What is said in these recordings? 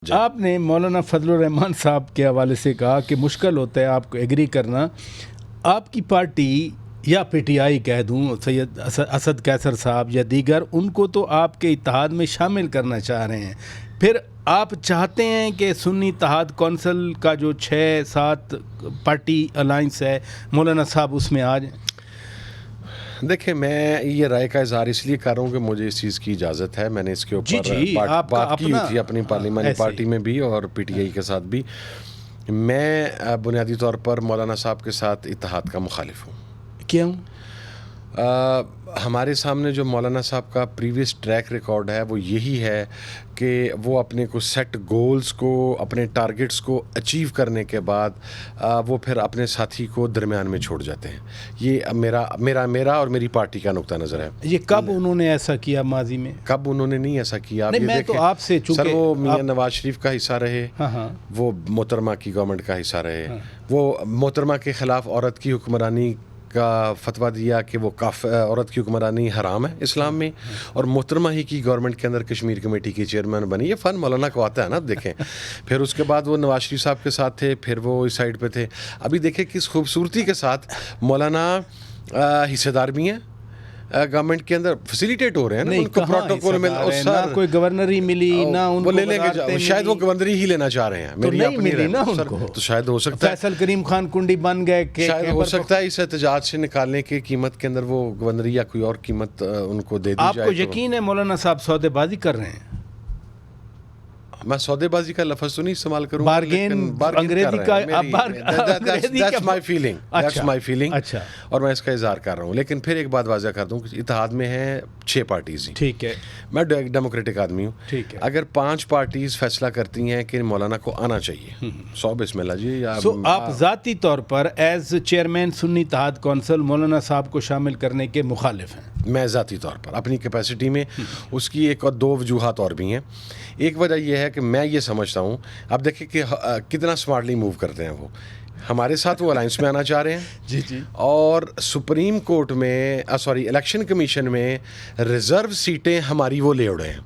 آپ نے مولانا فضل الرحمان صاحب کے حوالے سے کہا کہ مشکل ہوتا ہے آپ کو ایگری کرنا. آپ کی پارٹی یا پی ٹی آئی کہہ دوں، سید اسد قیصر صاحب یا دیگر، ان کو تو آپ کے اتحاد میں شامل کرنا چاہ رہے ہیں. پھر آپ چاہتے ہیں کہ سنی اتحاد کونسل کا جو 6-7 پارٹی الائنس ہے، مولانا صاحب اس میں آ جائیں؟ دیکھیں، میں یہ رائے کا اظہار اس لیے کر رہا ہوں کہ مجھے اس چیز کی اجازت ہے. میں نے اس کے اوپر بات کی ہوئی تھی اپنی پارلیمانی پارٹی میں بھی اور پی ٹی آئی کے ساتھ بھی. میں بنیادی طور پر مولانا صاحب کے ساتھ اتحاد کا مخالف ہوں. کیوں؟ ہمارے سامنے جو مولانا صاحب کا پریویس ٹریک ریکارڈ ہے وہ یہی ہے کہ وہ اپنے کو سیٹ گولز کو، اپنے ٹارگٹس کو اچیو کرنے کے بعد وہ پھر اپنے ساتھی کو درمیان میں چھوڑ جاتے ہیں. یہ میرا اور میری پارٹی کا نقطہ نظر ہے. یہ کب انہوں نے ایسا کیا ماضی میں؟ کب انہوں نے نہیں ایسا کیا؟ نہیں، میں تو آپ سے سر، وہ میاں نواز شریف کا حصہ رہے، وہ محترمہ کی گورنمنٹ کا حصہ رہے، وہ محترمہ کے خلاف عورت کی حکمرانی کا فتویٰ دیا کہ وہ عورت کی حکمرانی حرام ہے اسلام میں، اور محترمہ ہی کی گورنمنٹ کے اندر کشمیر کمیٹی کی چیئرمین بنی. یہ فن مولانا کو آتا ہے نا. دیکھیں، پھر اس کے بعد وہ نواز شریف صاحب کے ساتھ تھے، پھر وہ اس سائڈ پہ تھے. ابھی دیکھیں کس خوبصورتی کے ساتھ مولانا حصے دار بھی ہیں گورنمنٹ کے اندر، فیسیلیٹیٹ ہو رہے ہیں نا. ان کو پروٹوکول میں نہ کوئی گورنری ملی، نہ ان کو لے لیں گے. شاید وہ گورنری ہی لینا چاہ رہے ہیں. میری اپنی تو شاید ہو سکتا ہے فیصل کریم خان کنڈی بن گئے، شاید ہو سکتا ہے اس احتجاج سے نکالنے کی قیمت کے اندر وہ گورنری یا کوئی اور قیمت ان کو دے دی جائے. آپ کو یقین ہے مولانا صاحب سودے بازی کر رہے ہیں؟ میں سودے بازی کا لفظ تو نہیں استعمال کروں، بارگین انگریزی کا، that's my feeling اور میں اس کا اظہار کر رہا ہوں. لیکن پھر ایک بات واضح کر دوں کہ اتحاد میں ہیں 6 پارٹیز ہی. ٹھیک ہے، میں ڈیموکریٹک آدمی ہوں. ٹھیک ہے، اگر 5 پارٹیز فیصلہ کرتی ہیں کہ مولانا کو آنا چاہیے، بسم اللہ جی. آپ ذاتی طور پر ایز چیئرمین سنی اتحاد کونسل مولانا صاحب کو شامل کرنے کے مخالف ہیں؟ میں ذاتی طور پر اپنی کیپیسٹی میں. اس کی ایک اور 2 وجوہات اور بھی ہیں. ایک وجہ یہ ہے کہ میں یہ سمجھتا ہوں، اب دیکھیں کہ کتنا سمارٹلی موو کرتے ہیں. وہ ہمارے ساتھ وہ الائنس میں آنا چاہ رہے ہیں جی اور سپریم کورٹ میں الیکشن کمیشن میں ریزرو سیٹیں ہماری وہ لے اڑے ہیں.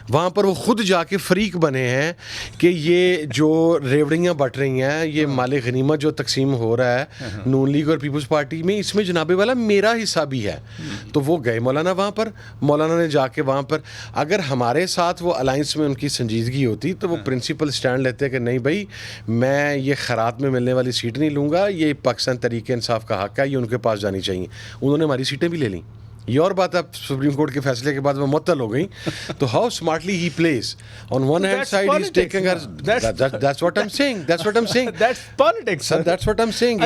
وہاں پر وہ خود جا کے فریق بنے ہیں کہ یہ جو ریوڑیاں بٹ رہی ہیں، یہ مال غنیمت جو تقسیم ہو رہا ہے نون لیگ اور پیپلز پارٹی میں، اس میں جناب والا میرا حصہ بھی ہے. تو وہ گئے مولانا وہاں پر. مولانا نے جا کے وہاں پر، اگر ہمارے ساتھ وہ الائنس میں ان کی سنجیدگی ہوتی تو وہ پرنسپل سٹینڈ لیتے کہ نہیں بھائی، میں یہ خیرات میں ملنے والی سیٹ نہیں لوں گا، یہ پاکستان تحریک انصاف کا حق ہے، یہ ان کے پاس جانی چاہیے. انہوں نے ہماری سیٹیں بھی لے لیں. یہ اور بات ہے، سپریم کورٹ کے فیصلے کے بعد وہ معطل ہو گئی. تو how smartly he please on one hand side he is taking Hare. That's what I'm saying. That's what I'm saying. That's politics. That's what I'm saying.